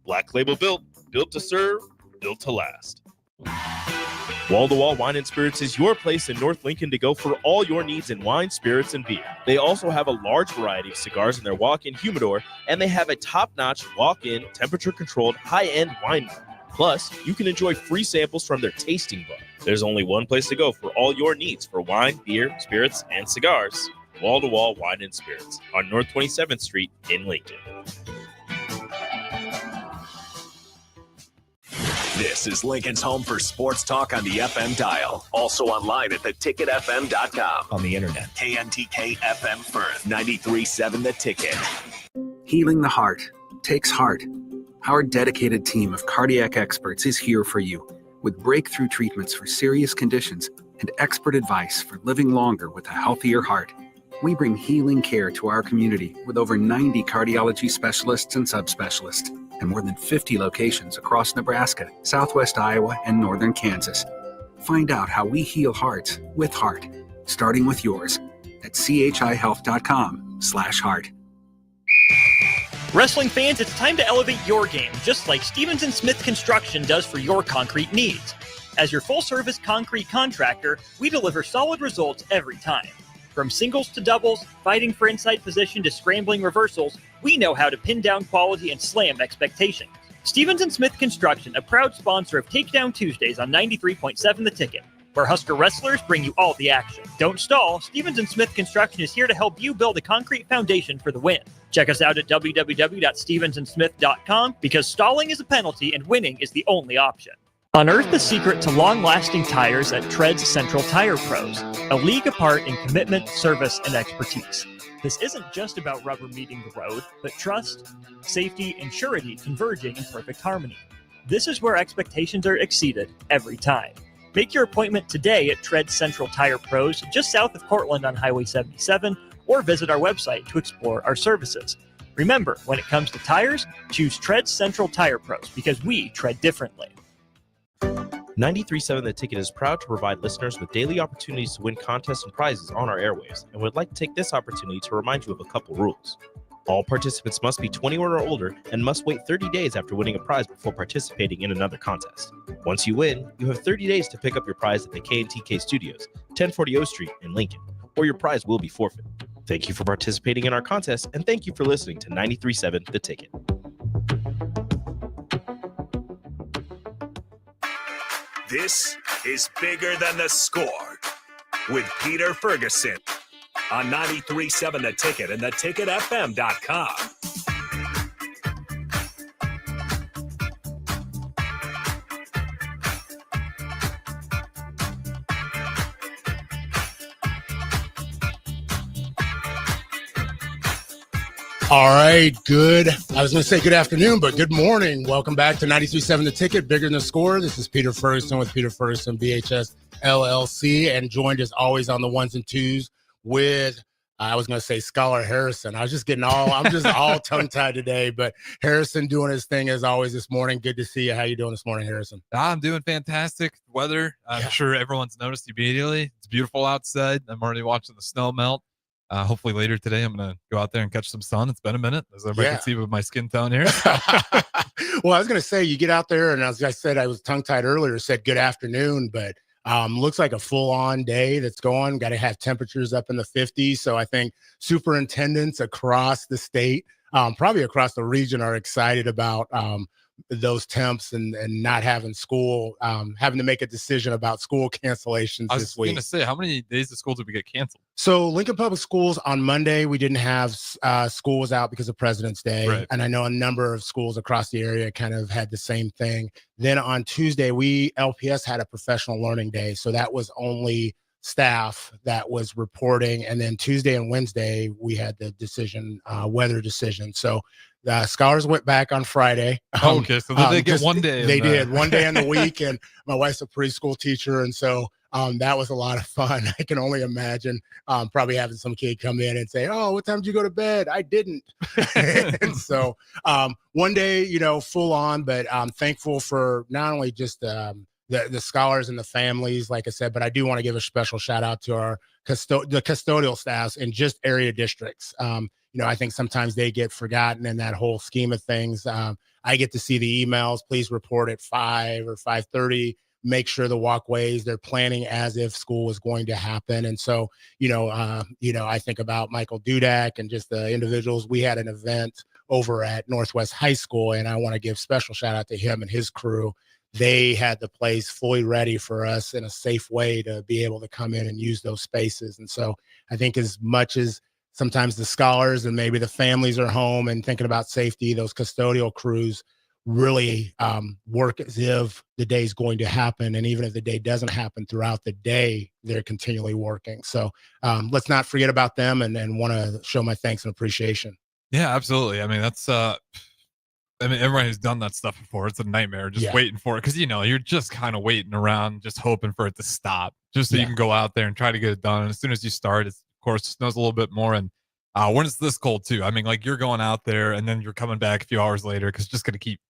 Black Label Built, built to serve, built to last. Wall-to-Wall Wine and Spirits is your place in North Lincoln to go for all your needs in wine, spirits, and beer. They also have a large variety of cigars in their walk-in humidor, and they have a top-notch walk-in, temperature-controlled, high-end wine bar. Plus, you can enjoy free samples from their tasting bar. There's only one place to go for all your needs for wine, beer, spirits, and cigars. Wall-to-Wall Wine and Spirits on North 27th Street in Lincoln. This is Lincoln's home for sports talk on the FM dial. Also online at theticketfm.com. On the internet, KNTK FM Firth, 93.7 The Ticket. Healing the heart takes heart. Our dedicated team of cardiac experts is here for you with breakthrough treatments for serious conditions and expert advice for living longer with a healthier heart. We bring healing care to our community with over 90 cardiology specialists and subspecialists and more than 50 locations across Nebraska, Southwest Iowa, and northern Kansas. Find out how we heal hearts with heart, starting with yours at chihealth.com/heart. Wrestling fans, it's time to elevate your game, just like Stevens & Smith Construction does for your concrete needs. As your full-service concrete contractor, we deliver solid results every time. From singles to doubles, fighting for inside position to scrambling reversals, we know how to pin down quality and slam expectations. Stevens & Smith Construction, a proud sponsor of Takedown Tuesdays on 93.7 The Ticket, where Husker wrestlers bring you all the action. Don't stall. Stevens & Smith Construction is here to help you build a concrete foundation for the win. Check us out at www.stevensandsmith.com because stalling is a penalty and winning is the only option. Unearth the secret to long-lasting tires at Treads Central Tire Pros, a league apart in commitment, service, and expertise. This isn't just about rubber meeting the road, but trust, safety, and surety converging in perfect harmony. This is where expectations are exceeded every time. Make your appointment today at Treads Central Tire Pros, just south of Cortland on Highway 77, or visit our website to explore our services. Remember, when it comes to tires, choose Treads Central Tire Pros because we tread differently. 93.7 The Ticket is proud to provide listeners with daily opportunities to win contests and prizes on our airwaves, and would like to take this opportunity to remind you of a couple rules. All participants must be 21 or older and must wait 30 days after winning a prize before participating in another contest. Once you win, you have 30 days to pick up your prize at the KNTK Studios, 1040 O Street in Lincoln, or your prize will be forfeit. Thank you for participating in our contest, and thank you for listening to 93.7 The Ticket. This is Bigger Than the Score with Peter Ferguson on 93.7 The Ticket and theticketfm.com. All right, good. I was going to say good afternoon, but good morning. Welcome back to 93.7 The Ticket, Bigger Than the Score. This is Peter Ferguson with Peter Ferguson, BHS LLC, and joined as always on the ones and twos with, I was going to say Scholar Harrison. I'm just all tongue-tied today, but Harrison doing his thing as always this morning. Good to see you. How you doing this morning, Harrison? I'm doing fantastic. Weather, I'm sure everyone's noticed immediately. It's beautiful outside. I'm already watching the snow melt. Hopefully later today, I'm going to go out there and catch some sun. It's been a minute, as everybody can see with my skin tone here. Well, I was going to say, you get out there, and as I said, I was tongue-tied earlier, said good afternoon, but looks like a full-on day that's going. Got to have temperatures up in the 50s. So I think superintendents across the state, probably across the region, are excited about those temps and not having school, having to make a decision about school cancellations this week. I was going to say, how many days of school did we get canceled? So Lincoln Public Schools on Monday, we didn't have schools out because of President's Day. Right. And I know a number of schools across the area kind of had the same thing. Then on Tuesday, LPS had a professional learning day. So that was only staff that was reporting. And then Tuesday and Wednesday, we had the decision, weather decision. So the scholars went back on Friday. Okay, so they get one day. They did one day in the week, and my wife's a preschool teacher, and so that was a lot of fun. I can only imagine probably having some kid come in and say, "Oh, what time did you go to bed?" I didn't. And so one day, full on, but I'm thankful for not only just the scholars and the families, like I said, but I do want to give a special shout out to our the custodial staffs in just area districts. I think sometimes they get forgotten in that whole scheme of things. I get to see the emails. Please report at 5 or 5:30. Make sure the walkways, they're planning as if school was going to happen. And so, I think about Michael Dudak and just the individuals. We had an event over at Northwest High School, and I want to give special shout out to him and his crew. They had the place fully ready for us in a safe way to be able to come in and use those spaces. And so I think as much as sometimes the scholars and maybe the families are home and thinking about safety, those custodial crews really work as if the day is going to happen. And even if the day doesn't happen throughout the day, they're continually working. So let's not forget about them and want to show my thanks and appreciation. Yeah, absolutely. I mean, that's everyone who's done that stuff before, it's a nightmare just waiting for it. Cause you're just kind of waiting around, just hoping for it to stop just so you can go out there and try to get it done. And as soon as you start, it's, of course, it snows a little bit more. And when it's this cold too, I mean, like you're going out there and then you're coming back a few hours later because it's just going to keep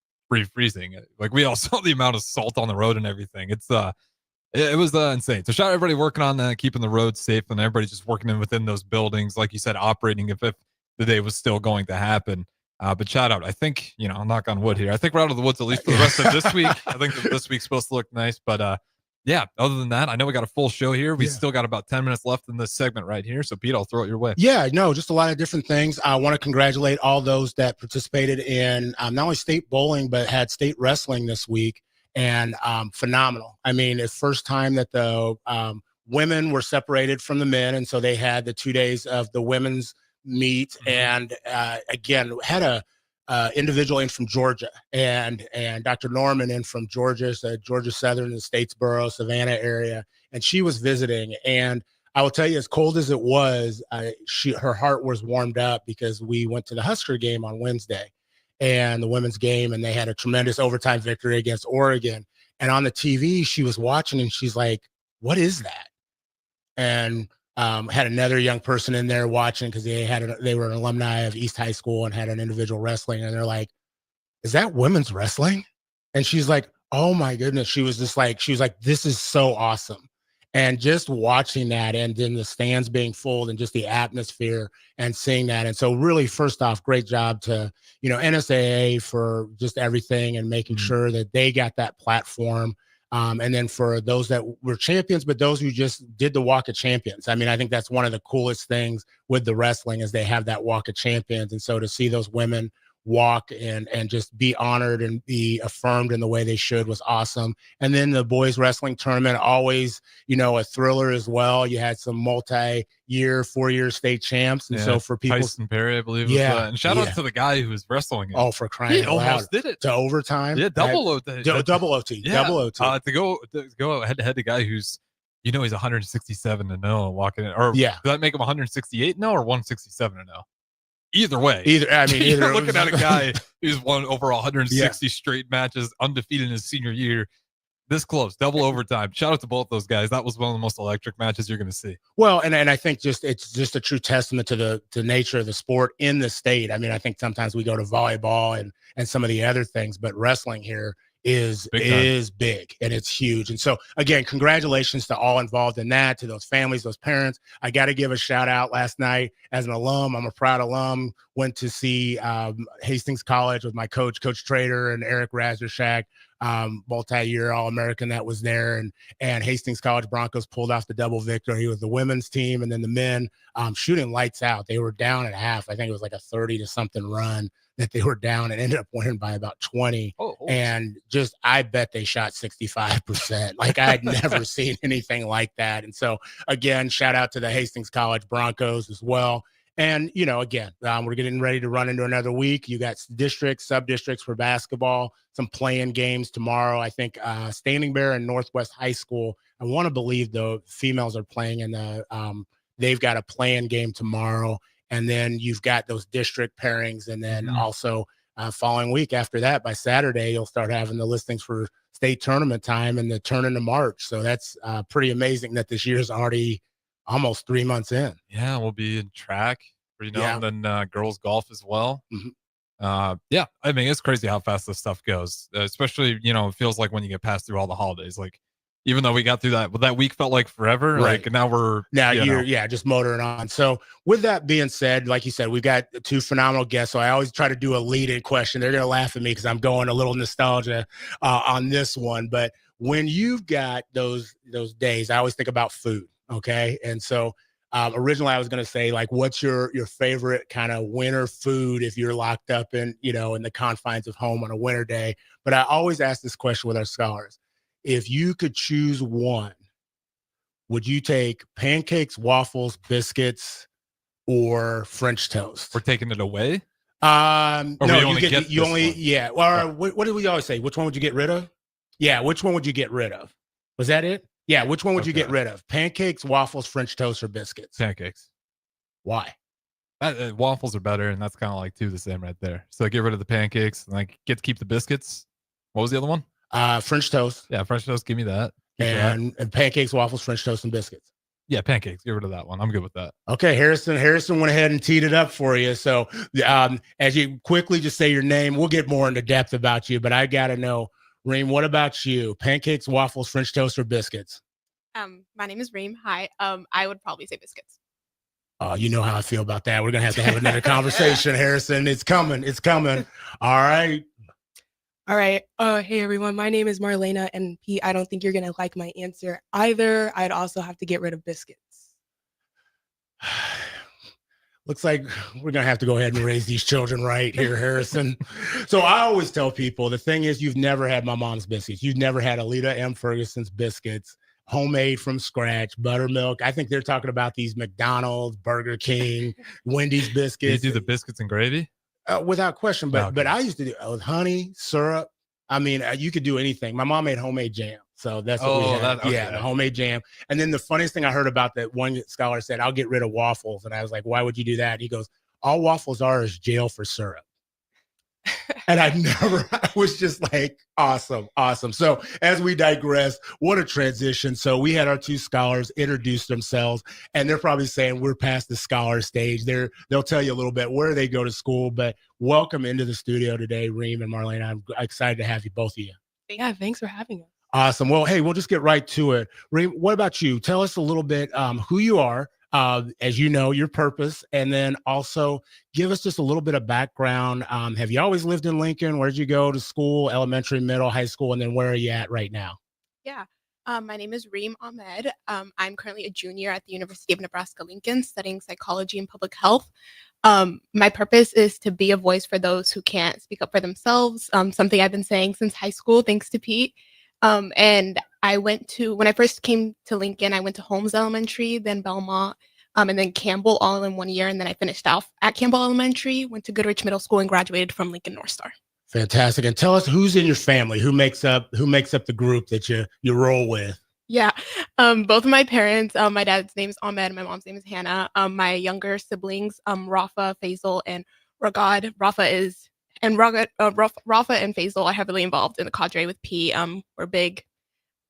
freezing. Like we all saw the amount of salt on the road and everything. It was insane. So shout out everybody working on that, keeping the roads safe, and everybody just working in within those buildings, like you said, operating if the day was still going to happen. But shout out. I think, I'll knock on wood here. I think we're out of the woods at least for the rest of this week. I think that this week's supposed to look nice. But other than that, I know we got a full show here. We still got about 10 minutes left in this segment right here. So Pete, I'll throw it your way. Yeah, no, just a lot of different things. I want to congratulate all those that participated in not only state bowling, but had state wrestling this week. And phenomenal. I mean, it's first time that the women were separated from the men. And so they had the 2 days of the women's meet, and again had a individual in from Georgia and Dr. Norman in from Georgia, so Georgia Southern, the Statesboro, Savannah area, and she was visiting. And I will tell you, as cold as it was, her heart was warmed up because we went to the Husker game on Wednesday and the women's game, and they had a tremendous overtime victory against Oregon. And on the TV, she was watching and she's like, "What is that?" And had another young person in there watching because they were an alumni of East High School and had an individual wrestling, and they're like, "Is that women's wrestling?" And she's like, "Oh my goodness!" She was like, "This is so awesome." And just watching that, and then the stands being full, and just the atmosphere and seeing that. And so, really, first off, great job to NSAA for just everything and making sure that they got that platform. And then for those that were champions, but those who just did the Walk of Champions. I mean, I think that's one of the coolest things with the wrestling is they have that Walk of Champions. And so to see those women walk and just be honored and be affirmed in the way they should was awesome. And then the boys wrestling tournament, always, a thriller as well. You had some multi-year, 4-year state champs. And so for people, Tyson Perry, I believe. And shout out to the guy who was wrestling it. Oh, for crying out loud. He almost did it. To overtime. Yeah, double OT. Double OT. To go head to head, the guy who's, he's 167-0 walking in. Or does that make him 168-0 or 167-0? Either way, you're looking at a guy who's won over 160 straight matches, undefeated in his senior year, this close, double overtime. Shout out to both those guys. That was one of the most electric matches you're going to see. Well, and I think it's just a true testament to the nature of the sport in the state. I mean, I think sometimes we go to volleyball and some of the other things, but wrestling here is big and it's huge. And so again, congratulations to all involved in that, to those families, those parents. I got to give a shout out last night as an alum. I'm a proud alum. Went to see Hastings College with my coach Trader, and Eric Razorshak, multi-year All-American that was there. And Hastings College Broncos pulled off the double victory with the women's team, and then the men shooting lights out. They were down at half. I think it was like a 30 to something run that they were down and ended up winning by about 20. And just, I bet they shot 65%. Like I had never seen anything like that. And so again, shout out to the Hastings College Broncos as well. And, again, we're getting ready to run into another week. You got districts, sub-districts for basketball, some play-in games tomorrow. I think Standing Bear and Northwest High School, I want to believe the females are playing in they've got a play-in game tomorrow. And then you've got those district pairings. And then also following week after that, by Saturday, you'll start having the listings for state tournament time and the turn into March. So that's pretty amazing that this year's already almost 3 months in. Yeah, we'll be in track, and then girls golf as well. I mean, it's crazy how fast this stuff goes, especially, it feels like when you get past through all the holidays. Like, even though we got through that week felt like forever. Right. Like now you're just motoring on. So with that being said, like you said, we've got two phenomenal guests. So I always try to do a lead-in question. They're going to laugh at me because I'm going a little nostalgia on this one. But when you've got those days, I always think about food. Okay. And so originally I was going to say, like, what's your favorite kind of winter food if you're locked up in the confines of home on a winter day? But I always ask this question with our scholars. If you could choose one, would you take pancakes, waffles, biscuits, or French toast? We're taking it away? No, what did we always say? Which one would you get rid of? Yeah, which one would you get rid of? Was that it? Yeah, which one would you get rid of? Pancakes, waffles, French toast, or biscuits? Pancakes. Why? Waffles are better, and that's kind of like two the same right there. So get rid of the pancakes, and like get to keep the biscuits. What was the other one? French toast. Yeah, French toast. Give me that. And pancakes, waffles, French toast, and biscuits. Yeah, pancakes. Get rid of that one. I'm good with that. Okay, Harrison went ahead and teed it up for you. So as you quickly just say your name, we'll get more into depth about you. But I got to know, Reem, what about you? Pancakes, waffles, French toast, or biscuits? My name is Reem. Hi. I would probably say biscuits. You know how I feel about that. We're going to have another conversation, Harrison. It's coming. All right. All right. Hey, everyone. My name is Marlena, and Pete, I don't think you're going to like my answer either. I'd also have to get rid of biscuits. Looks like we're going to have to go ahead and raise these children right here, Harrison. So I always tell people, the thing is, you've never had my mom's biscuits. You've never had Alita M. Ferguson's biscuits, homemade from scratch, buttermilk. I think they're talking about these McDonald's, Burger King, Wendy's biscuits. Do you do the biscuits and gravy? Without question, but Okay. but I used to do it with honey, syrup. I mean, you could do anything. My mom made homemade jam, so that's what we had. Yeah, the homemade jam. And then the funniest thing I heard about that one scholar said, "I'll get rid of waffles," and I was like, "Why would you do that?" He goes, "All waffles are is jail for syrup." And I was just like, awesome. So as we digress, what a transition. So we had our two scholars introduce themselves, and they're probably saying we're past the scholar stage. They'll tell you a little bit where they go to school, but welcome into the studio today, Reem and Marlene. I'm excited to have you, both of you. Yeah, thanks for having us. Awesome. Well, hey, we'll just get right to it. Reem, what about you? Tell us a little bit who you are, as you know, your purpose, and then also give us just a little bit of background. Have you always lived in Lincoln? Where did you go to school, elementary, middle, high school, and then where are you at right now? Yeah. My name is Reem Ahmed. I'm currently a junior at the University of Nebraska-Lincoln studying psychology and public health. My purpose is to be a voice for those who can't speak up for themselves, something I've been saying since high school, thanks to Pete. And when I first came to Lincoln, I went to Holmes Elementary, then Belmont, and then Campbell all in 1 year. And then I finished off at Campbell Elementary, went to Goodrich Middle School, and graduated from Lincoln North Star. Fantastic. And tell us who's in your family, who makes up the group that you roll with. Yeah. Both of my parents, my dad's name is Ahmed, my mom's name is Hannah. My younger siblings, Rafa, Faisal, and Ragad. Rafa and Faisal are heavily involved in the cadre with P. We're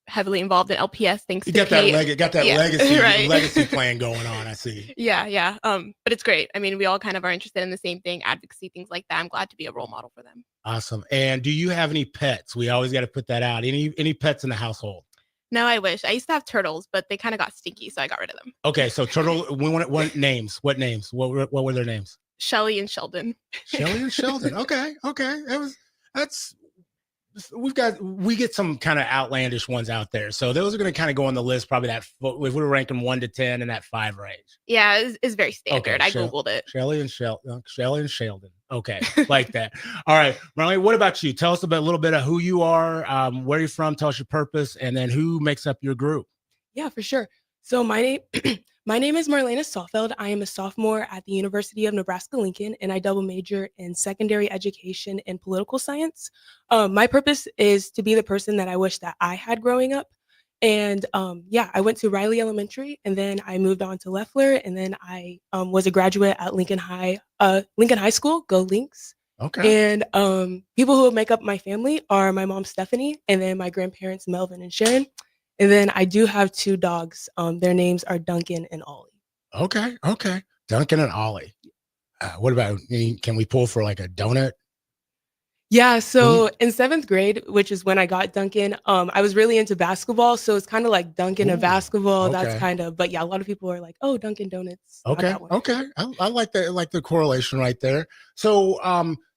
heavily involved in LPS thanks to P. Legacy plan going on, I see. Yeah. But it's great. I mean, we all kind of are interested in the same thing, advocacy, things like that. I'm glad to be a role model for them. Awesome. And do you have any pets? We always got to put that out. Any pets in the household? No, I wish. I used to have turtles, but they kind of got stinky, so I got rid of them. Okay, so turtle. What names? What names? What were their names? Shelly and Sheldon. Shelly and Sheldon. Okay. We get some kind of outlandish ones out there. So those are going to kind of go on the list. Probably if we were ranking 1 to 10 in that 5 range. Yeah, it's very standard. Okay, I Googled it. Shelly and Sheldon. Okay, like that. All right, Marlene, what about you? Tell us a little bit of who you are, where you're from, tell us your purpose, and then who makes up your group. Yeah, for sure. So my name is Marlena Saalfeld. I am a sophomore at the University of Nebraska-Lincoln, and I double major in secondary education and political science. My purpose is to be the person that I wish that I had growing up. And I went to Riley Elementary, and then I moved on to Leffler, and then I was a graduate at Lincoln High School. Go Lynx! Okay. And people who make up my family are my mom Stephanie, and then my grandparents Melvin and Sharon, and then I do have 2 dogs. Their names are Duncan and Ollie. Okay. Duncan and Ollie. What about? Can we pull for like a donut? Yeah, so in 7th grade, which is when I got Dunkin', I was really into basketball, so it's kinda like Dunkin' and Ooh, basketball, that's okay. kind of but yeah, a lot of people are like, "Oh, Dunkin' Donuts," not Okay. that one. Okay. I like the correlation right there. So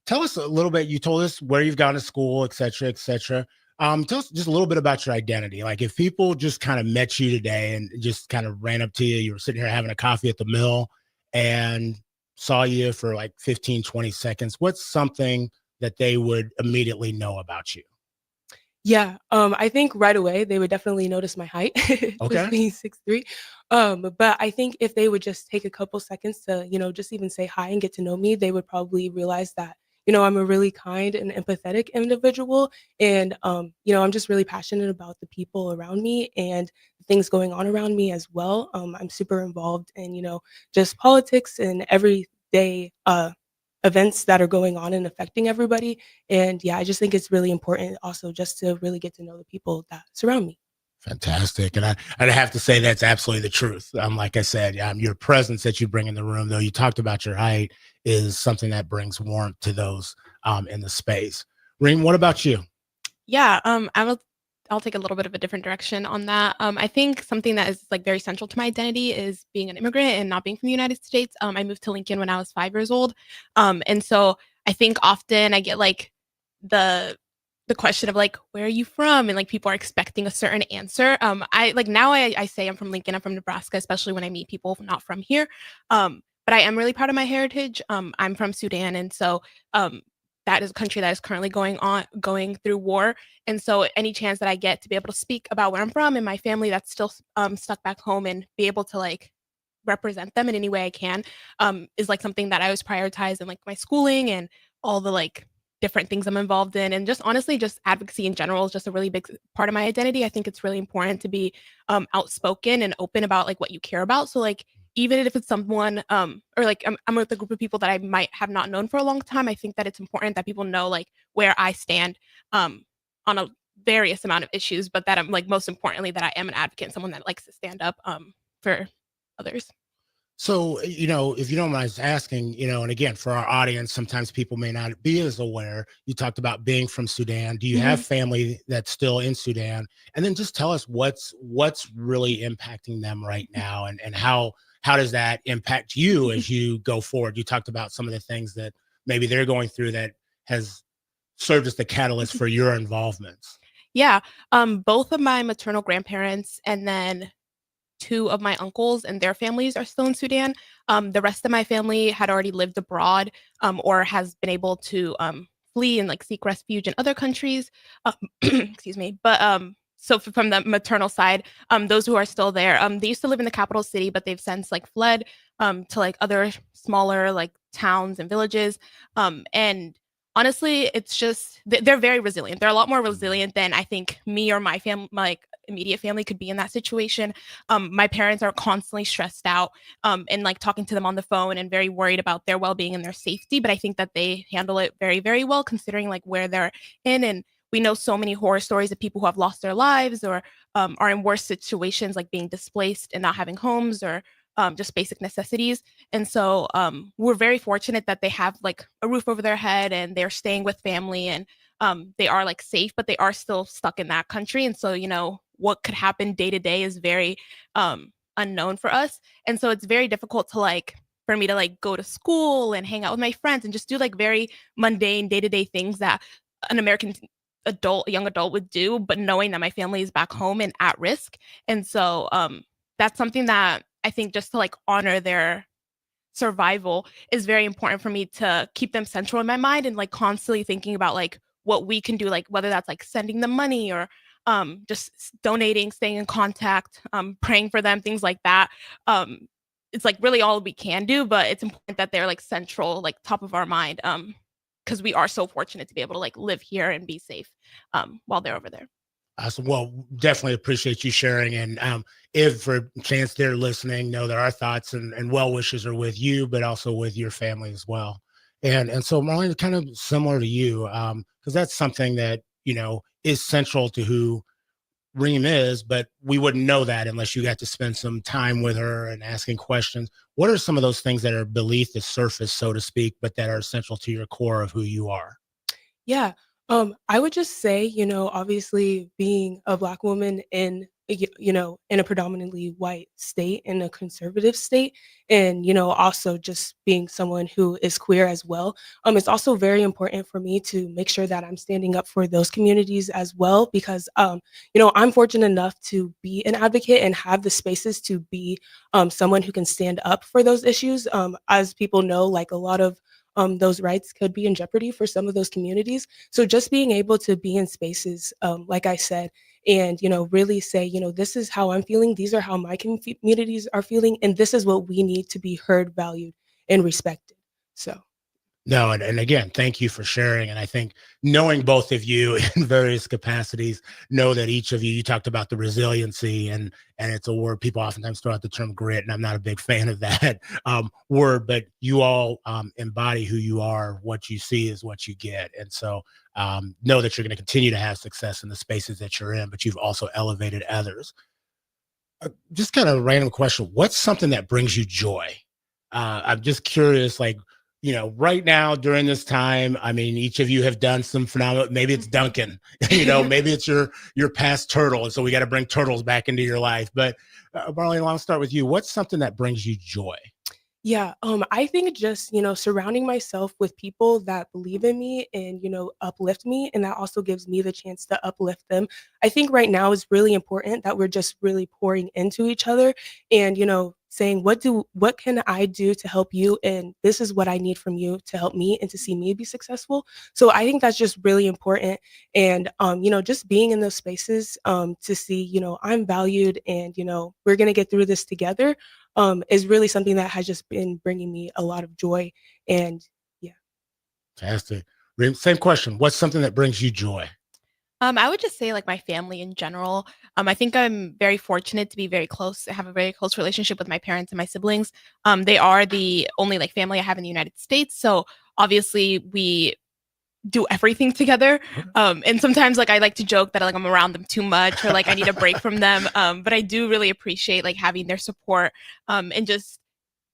tell us a little bit. You told us where you've gone to school, et cetera, et cetera. Tell us just a little bit about your identity. Like if people just kind of met you today and just kind of ran up to you, you were sitting here having a coffee at the mill and saw you for like 15, 20 seconds, what's something that they would immediately know about you? Yeah, I think right away they would definitely notice my height, just Okay. being 6'3". But I think if they would just take a couple seconds to, just even say hi and get to know me, they would probably realize that, I'm a really kind and empathetic individual. And, I'm just really passionate about the people around me and things going on around me as well. I'm super involved in, just politics and everyday events that are going on and affecting everybody. And yeah, I just think it's really important also just to really get to know the people that surround me. Fantastic. And I'd have to say that's absolutely the truth. Like I said, your presence that you bring in the room, though you talked about your height, is something that brings warmth to those in the space. Reem, what about you? Yeah, I'll take a little bit of a different direction on that. I think something that is like very central to my identity is being an immigrant and not being from the United States. I moved to Lincoln when I was 5 years old, and so I think often I get like the the question of like where are you from and like people are expecting a certain answer. I like now I say I'm from Lincoln, I'm from Nebraska, especially when I meet people not from here. But I am really proud of my heritage. I'm from Sudan, and so um, that is a country that is currently going through war. And so any chance that I get to be able to speak about where I'm from and my family that's still stuck back home and be able to like represent them in any way I can is like something that I always prioritize in like my schooling and all the like different things I'm involved in. And just honestly, just advocacy in general is just a really big part of my identity. I think it's really important to be outspoken and open about like what you care about. So like even if it's someone or like I'm with a group of people that I might have not known for a long time, I think that it's important that people know like where I stand on a various amount of issues, but that I'm like most importantly that I am an advocate and someone that likes to stand up for others. So, if you don't mind asking, and again, for our audience, sometimes people may not be as aware. You talked about being from Sudan. Do you have Mhm. family that's still in Sudan? And then just tell us what's really impacting them right now, and how does that impact you as you go forward? You talked about some of the things that maybe they're going through that has served as the catalyst for your involvements. Yeah, both of my maternal grandparents and then two of my uncles and their families are still in Sudan. The rest of my family had already lived abroad or has been able to flee and like seek refuge in other countries. Excuse me. But so from the maternal side, those who are still there, they used to live in the capital city, but they've since like fled to like other smaller like towns and villages. And honestly, it's just they're very resilient. They're a lot more resilient than I think me or my family, like immediate family, could be in that situation. My parents are constantly stressed out and like talking to them on the phone and very worried about their well-being and their safety. But I think that they handle it very, very well considering like where they're in. And we know so many horror stories of people who have lost their lives or are in worse situations like being displaced and not having homes or just basic necessities. And so we're very fortunate that they have like a roof over their head and they're staying with family and they are like safe, but they are still stuck in that country. And so, what could happen day to day is very unknown for us. And so it's very difficult to like, for me to like go to school and hang out with my friends and just do like very mundane day to day things that an American young adult would do, but knowing that my family is back home and at risk. And so that's something that I think just to like honor their survival is very important for me to keep them central in my mind and like constantly thinking about like what we can do, like whether that's like sending them money or just donating, staying in contact, praying for them, things like that. It's like really all we can do, but it's important that they're like central, like top of our mind, because we are so fortunate to be able to like live here and be safe while they're over there. Awesome. Well, definitely appreciate you sharing. And if for chance they're listening, know that our thoughts and well wishes are with you, but also with your family as well. And so Marlene, kind of similar to you, because that's something that is central to who Reem is, but we wouldn't know that unless you got to spend some time with her and asking questions. What are some of those things that are beneath the surface, so to speak, but that are essential to your core of who you are? Yeah. I would just say, obviously being a Black woman in, in a predominantly white state, in a conservative state, and, also just being someone who is queer as well. It's also very important for me to make sure that I'm standing up for those communities as well, because, I'm fortunate enough to be an advocate and have the spaces to be someone who can stand up for those issues. As people know, like a lot of those rights could be in jeopardy for some of those communities. So just being able to be in spaces, like I said, and really say, this is how I'm feeling. These are how my communities are feeling, and this is what we need to be heard, valued, and respected. So. No, and again, thank you for sharing. And I think knowing both of you in various capacities, know that each of you, you talked about the resiliency, and it's a word people oftentimes throw out the term grit, and I'm not a big fan of that word, but you all embody who you are. What you see is what you get. And so know that you're going to continue to have success in the spaces that you're in, but you've also elevated others. Just kind of a random question. What's something that brings you joy? I'm just curious, like, right now during this time, I mean, each of you have done some phenomenal, maybe it's Duncan, maybe it's your past turtle. And so we got to bring turtles back into your life. But Marlene, I'll start with you. What's something that brings you joy? Yeah, I think just, surrounding myself with people that believe in me and, uplift me, and that also gives me the chance to uplift them. I think right now is really important that we're just really pouring into each other and, saying, what can I do to help you? And this is what I need from you to help me and to see me be successful. So I think that's just really important. And, just being in those spaces to see, I'm valued and, we're going to get through this together is really something that has just been bringing me a lot of joy. And yeah. Fantastic. Same question. What's something that brings you joy? I would just say like my family in general. I think I'm very fortunate to be very close. I have a very close relationship with my parents and my siblings. They are the only like family I have in the United States. So obviously we do everything together. And sometimes like I like to joke that like I'm around them too much or like I need a break from them. But I do really appreciate like having their support and just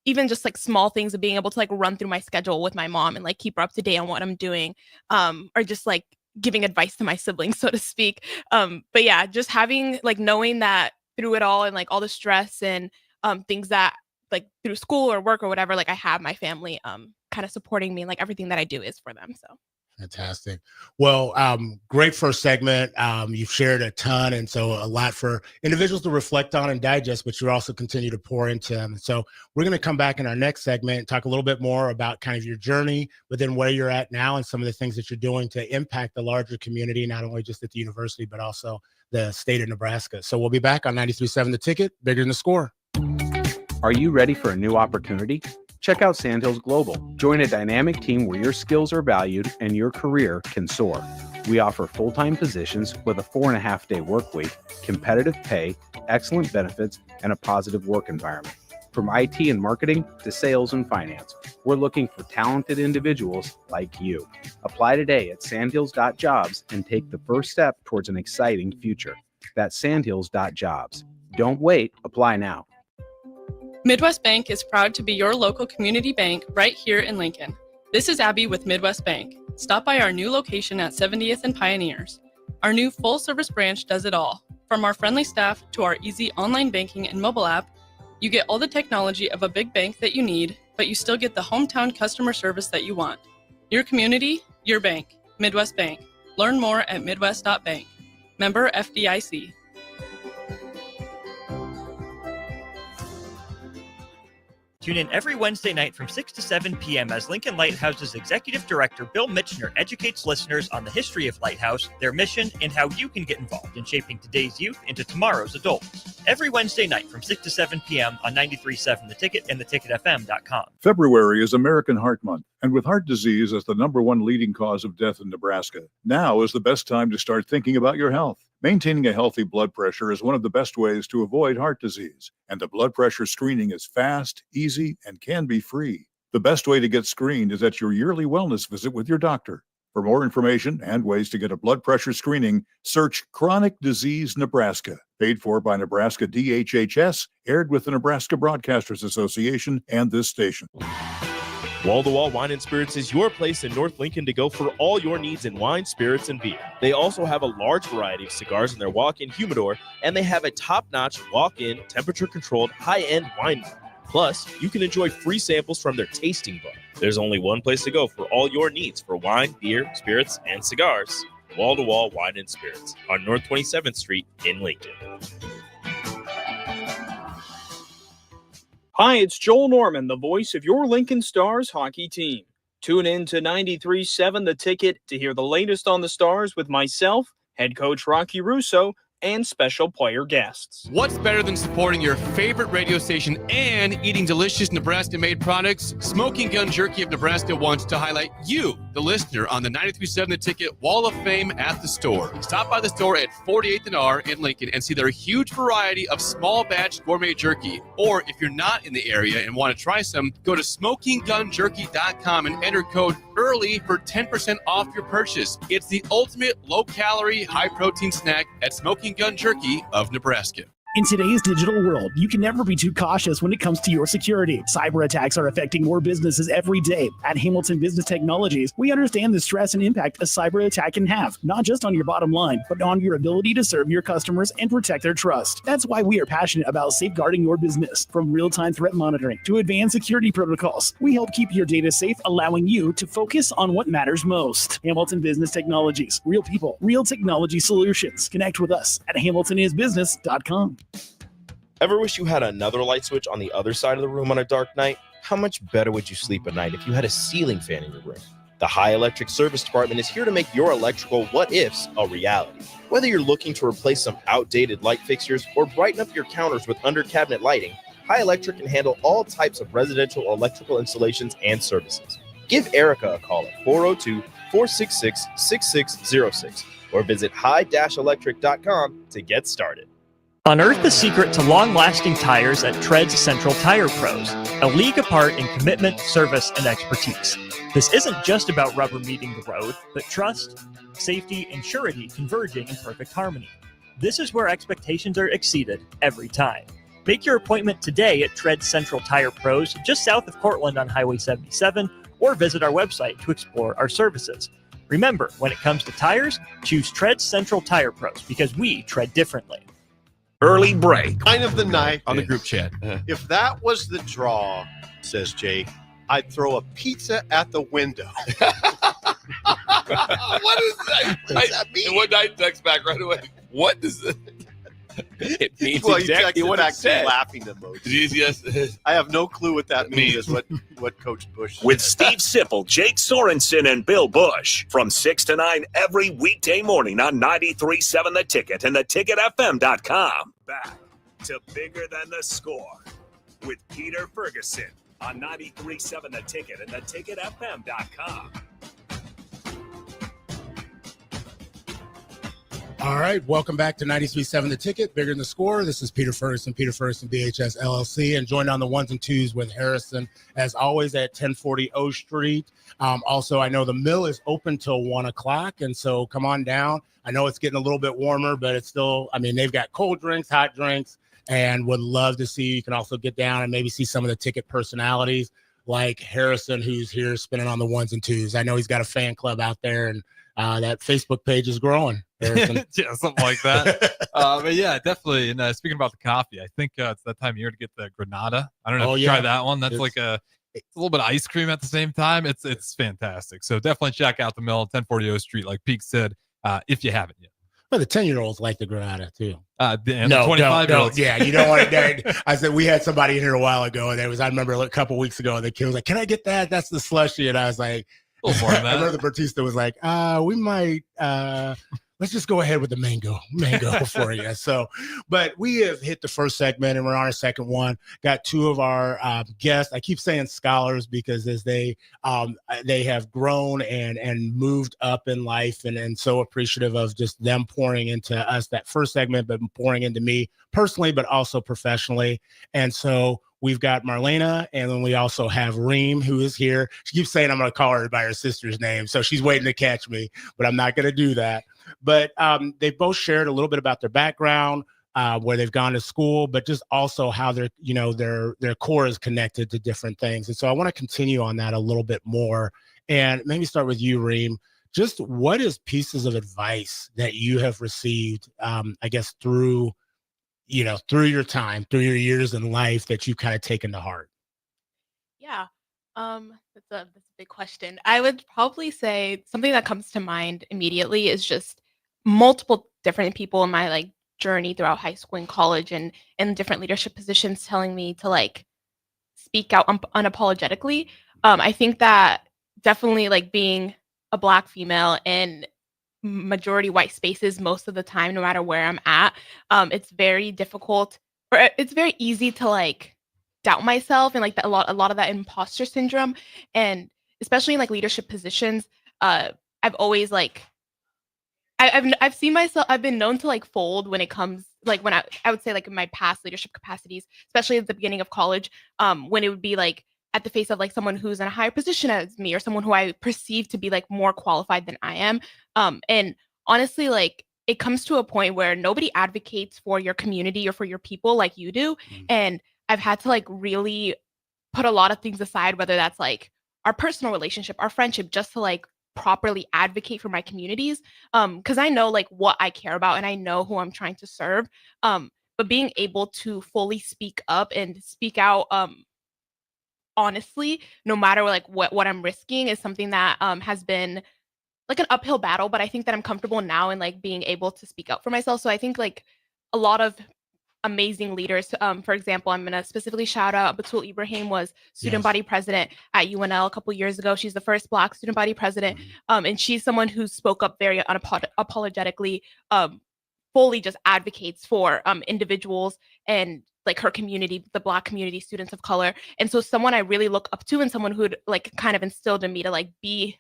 even just like small things of being able to like run through my schedule with my mom and like keep her up to date on what I'm doing or just like giving advice to my siblings, so to speak. But yeah, just having like knowing that through it all and like all the stress and things that like through school or work or whatever, like I have my family kind of supporting me and like everything that I do is for them. So. Fantastic. Well, great first segment. You've shared a ton, and so a lot for individuals to reflect on and digest, but you also continue to pour into them. So we're going to come back in our next segment and talk a little bit more about kind of your journey, but then where you're at now and some of the things that you're doing to impact the larger community, not only just at the university, but also the state of Nebraska. So we'll be back on 93.7 The Ticket, Bigger Than the Score. Are you ready for a new opportunity? Check out Sandhills Global. Join a dynamic team where your skills are valued and your career can soar. We offer full-time positions with a 4.5-day work week, competitive pay, excellent benefits, and a positive work environment. From IT and marketing to sales and finance, we're looking for talented individuals like you. Apply today at sandhills.jobs and take the first step towards an exciting future. That's sandhills.jobs. Don't wait, apply now. Midwest Bank is proud to be your local community bank right here in Lincoln. This is Abby with Midwest Bank. Stop by our new location at 70th and Pioneers. Our new full-service branch does it all. From our friendly staff to our easy online banking and mobile app, you get all the technology of a big bank that you need, but you still get the hometown customer service that you want. Your community, your bank. Midwest Bank. Learn more at midwest.bank. Member FDIC. Tune in every Wednesday night from 6 to 7 p.m. as Lincoln Lighthouse's Executive Director Bill Mitchner educates listeners on the history of Lighthouse, their mission, and how you can get involved in shaping today's youth into tomorrow's adults. Every Wednesday night from 6 to 7 p.m. on 93.7 The Ticket and theticketfm.com. February is American Heart Month, and with heart disease as the #1 leading cause of death in Nebraska, now is the best time to start thinking about your health. Maintaining a healthy blood pressure is one of the best ways to avoid heart disease, and the blood pressure screening is fast, easy, and can be free. The best way to get screened is at your yearly wellness visit with your doctor. For more information and ways to get a blood pressure screening, search Chronic Disease Nebraska, paid for by Nebraska DHHS, aired with the Nebraska Broadcasters Association and this station. Wall to Wall Wine and Spirits is your place in North Lincoln to go for all your needs in wine, spirits, and beer. They also have a large variety of cigars in their walk-in humidor, and they have a top-notch walk-in, temperature-controlled, high-end wine bar. Plus, you can enjoy free samples from their tasting bar. There's only one place to go for all your needs for wine, beer, spirits, and cigars. Wall to Wall Wine and Spirits on North 27th Street in Lincoln. Hi, it's Joel Norman, the voice of your Lincoln Stars hockey team. Tune in to 93.7 The Ticket to hear the latest on the Stars with myself, head coach Rocky Russo, and special player guests. What's better than supporting your favorite radio station and eating delicious Nebraska-made products? Smoking Gun Jerky of Nebraska wants to highlight you, the listener, on the 93.7 The Ticket Wall of Fame at the store. Stop by the store at 48th and R in Lincoln and see their huge variety of small batch gourmet jerky. Or if you're not in the area and want to try some, go to smokinggunjerky.com and enter code EARLY for 10% off your purchase. It's the ultimate low-calorie, high-protein snack at Smoking Gun Jerky of Nebraska. In today's digital world, you can never be too cautious when it comes to your security. Cyber attacks are affecting more businesses every day. At Hamilton Business Technologies, we understand the stress and impact a cyber attack can have, not just on your bottom line, but on your ability to serve your customers and protect their trust. That's why we are passionate about safeguarding your business. From real-time threat monitoring to advanced security protocols, we help keep your data safe, allowing you to focus on what matters most. Hamilton Business Technologies. Real people, real technology solutions. Connect with us at hamiltonisbusiness.com. Ever wish you had another light switch on the other side of the room on a dark night? How much better would you sleep at night if you had a ceiling fan in your room? The High Electric Service Department is here to make your electrical what-ifs a reality. Whether you're looking to replace some outdated light fixtures or brighten up your counters with under-cabinet lighting, High Electric can handle all types of residential electrical installations and services. Give Erica a call at 402-466-6606 or visit high-electric.com to get started. Unearth the secret to long-lasting tires at Treads Central Tire Pros, a league apart in commitment, service, and expertise. This isn't just about rubber meeting the road, but trust, safety, and surety converging in perfect harmony. This is where expectations are exceeded every time. Make your appointment today at Treads Central Tire Pros, just south of Cortland on Highway 77, or visit our website to explore our services. Remember, when it comes to tires, choose Treads Central Tire Pros because we tread differently. Early break. Line of the night on the group chat. If that was the draw, says Jake, I'd throw a pizza at the window. What is that? What does that mean? What I text back right away. What does it? It means exactly what it said. Laughing emojis. Yes. I have no clue what that means. Is what Coach Bush said. With Steve Sipple, Jake Sorensen, and Bill Bush from 6 to 9 every weekday morning on 93.7 The Ticket and theticketfm.com. Back to Bigger Than the Score with Peter Ferguson on 93.7 The Ticket and theticketfm.com. All right, welcome back to 93.7 The Ticket, Bigger Than the Score. This is Peter Ferguson BHS LLC, and joined on the ones and twos with Harrison, as always, at 1040 O Street. Also, I know the mill is open till 1 o'clock, and so come on down. I know it's getting a little bit warmer, but it's still, I mean, they've got cold drinks, hot drinks, and would love to see you can also get down and maybe see some of the Ticket personalities like Harrison, who's here spinning on the ones and twos. I know he's got a fan club out there, and that Facebook page is growing. Yeah, something like that. But yeah, definitely. And speaking about the coffee, I think it's that time of year to get the Granada. I don't know if you try that one. That's like it's a little bit of ice cream at the same time. It's fantastic. So definitely check out the mill, 1040 O Street, like Pete said, if you haven't yet. Well, the 10-year-olds like the Granada too. And the 25-year-olds. Yeah, you don't want it. I said we had somebody in here a while ago, and I remember a couple weeks ago, the kid was like, "Can I get that? That's the slushy." And I was like, a little more than that. I remember the Batista was like, we might let's just go ahead with the mango for you. So, but we have hit the first segment and we're on our second one. Got two of our guests. I keep saying scholars because as they have grown and moved up in life, and so appreciative of just them pouring into us that first segment, but pouring into me personally, but also professionally. And so we've got Marlena, and then we also have Reem, who is here. She keeps saying I'm going to call her by her sister's name, so she's waiting to catch me, but I'm not going to do that. But they both shared a little bit about their background, where they've gone to school, but just also how their core is connected to different things. And so I want to continue on that a little bit more, and maybe start with you, Reem. Just what is pieces of advice that you have received, I guess, through your time, through your years in life that you've kind of taken to heart? Yeah. That's a big question. I would probably say something that comes to mind immediately is just multiple different people in my like journey throughout high school and college and different leadership positions telling me to like speak out unapologetically. I think that definitely like being a Black female in majority white spaces most of the time, no matter where I'm at, it's very difficult, or it's very easy to like doubt myself and like a lot of that imposter syndrome, and especially in like leadership positions. I've always like I've seen myself, I've been known to like fold when it comes like when I would say like in my past leadership capacities, especially at the beginning of college, when it would be like at the face of like someone who's in a higher position as me or someone who I perceive to be like more qualified than I am. And honestly, like it comes to a point where nobody advocates for your community or for your people like you do. And I've had to like really put a lot of things aside, whether that's like our personal relationship, our friendship, just to like properly advocate for my communities. Because I know like what I care about and I know who I'm trying to serve. But being able to fully speak up and speak out honestly, no matter like what I'm risking, is something that has been like an uphill battle. But I think that I'm comfortable now in like being able to speak up for myself. So I think like a lot of amazing leaders. For example, I'm going to specifically shout out Batul Ibrahim, was student body president at UNL a couple years ago. She's the first Black student body president. And she's someone who spoke up very unapologetically, fully just advocates for individuals and like her community, the Black community, students of color. And so someone I really look up to and someone who'd like kind of instilled in me to like be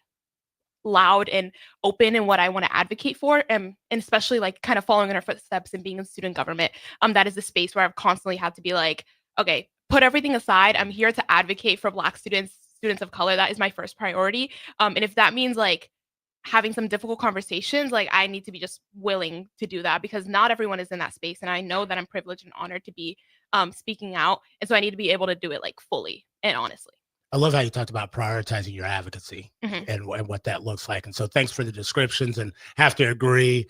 loud and open in what I want to advocate for, and especially like kind of following in her footsteps and being in student government. That is the space where I've constantly had to be like, okay, put everything aside. I'm here to advocate for Black students of color. That is my first priority. And if that means like having some difficult conversations, like I need to be just willing to do that, because not everyone is in that space. And I know that I'm privileged and honored to be speaking out. And so I need to be able to do it like fully and honestly. I love how you talked about prioritizing your advocacy and what that looks like. And so thanks for the descriptions, and have to agree.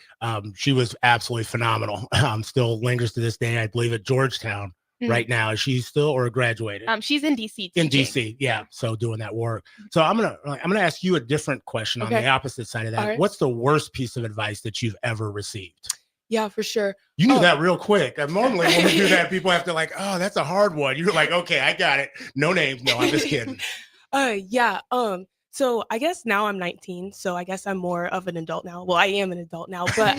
She was absolutely phenomenal. Still lingers to this day, I believe, at Georgetown right now. Is she still, or graduated? She's in DC. In DC. Yeah. So doing that work. So I'm going to ask you a different question on the opposite side of that. Right. What's the worst piece of advice that you've ever received? Yeah, for sure. You knew that real quick. Normally when we do that, people have to like, oh, that's a hard one. You're like, okay, I got it. No names. No, I'm just kidding. Yeah. So I guess now I'm 19, so I guess I'm more of an adult now. Well, I am an adult now, but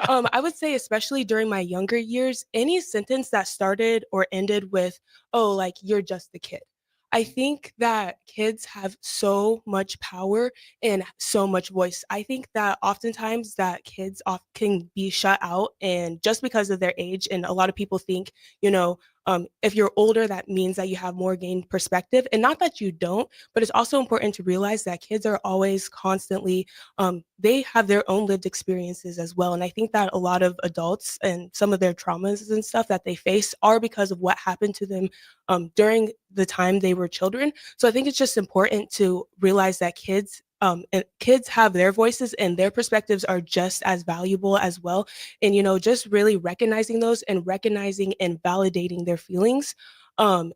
I would say, especially during my younger years, any sentence that started or ended with, oh, like, you're just a kid. I think that kids have so much power and so much voice. I think that oftentimes that kids can be shut out, and just because of their age. And a lot of people think, if you're older, that means that you have more gained perspective. And not that you don't, but it's also important to realize that kids are always constantly, they have their own lived experiences as well. And I think that a lot of adults and some of their traumas and stuff that they face are because of what happened to them during the time they were children. So I think it's just important to realize that kids have their voices, and their perspectives are just as valuable as well. And, just really recognizing those and recognizing and validating their feelings